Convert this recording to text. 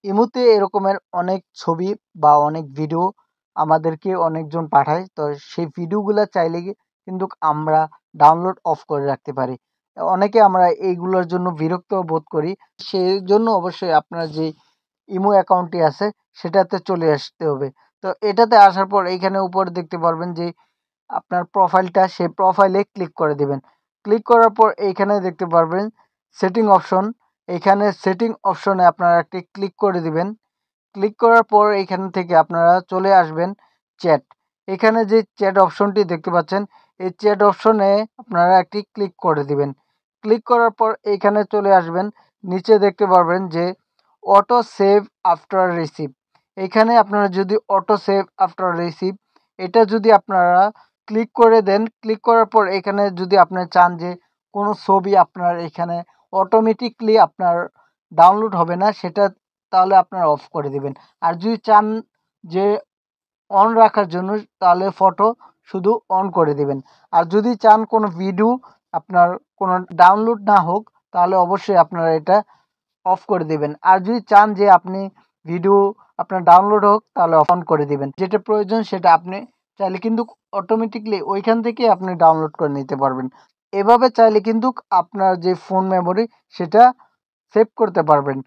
ইমোতে এরকমের অনেক ছবি বা অনেক ভিডিও আমাদেরকে অনেকজন পাঠায়। তো সেই ভিডিওগুলা চাইলে কিন্তু আমরা ডাউনলোড অফ করে রাখতে পারি। অনেকে আমরা এইগুলোর জন্য বিরক্ত বোধ করি। সেজন্য অবশ্যই আপনার যে ইমো অ্যাকাউন্টটি আছে সেটাতে চলে আসতে হবে। তো এটাতে আসার পর এইখানে উপরে দেখতে পারবেন যে আপনার প্রোফাইলটা, সেই প্রোফাইলে ক্লিক করে দিবেন। ক্লিক করার পর এইখানে দেখতে পারবেন সেটিং অপশন। এইখানে সেটিং অপশনে আপনারা একটি ক্লিক করে দিবেন। ক্লিক করার পর এইখান থেকে আপনারা চলে আসবেন চ্যাট। এখানে যে চ্যাট অপশনটি দেখতে পাচ্ছেন, এই চ্যাট অপশনে আপনারা একটি ক্লিক করে দিবেন। ক্লিক করার পর এইখানে চলে আসবেন। নিচে দেখতে পারবেন যে অটো সেভ আফটার রিসিভ। এইখানে আপনারা যদি অটো সেভ আফটার রিসিভ এটা যদি আপনারা ক্লিক করে দেন, ক্লিক করার পর এখানে যদি আপনি চান যে কোনো ছবি আপনার এখানে অটোমেটিকলি আপনার ডাউনলোড হবে না, সেটা তাহলে আপনারা অফ করে দিবেন। আর যদি চান যে অন রাখার জন্য, তাহলে ফটো শুধু অন করে দিবেন। আর যদি চান কোনো ভিডিও আপনার কোনো ডাউনলোড না হোক, তাহলে অবশ্যই আপনারা এটা অফ করে দিবেন। আর যদি চান যে আপনি ভিডিও আপনার ডাউনলোড হোক, তাহলে অন করে দিবেন। যেটা প্রয়োজন সেটা আপনি চাইলে কিন্তু অটোমেটিকলি ওইখান থেকে আপনি ডাউনলোড করে নিতে পারবেন। এভাবে চাইলে কিন্তু আপনার যে ফোন মেমোরি সেটা সেভ করতে পারবেন।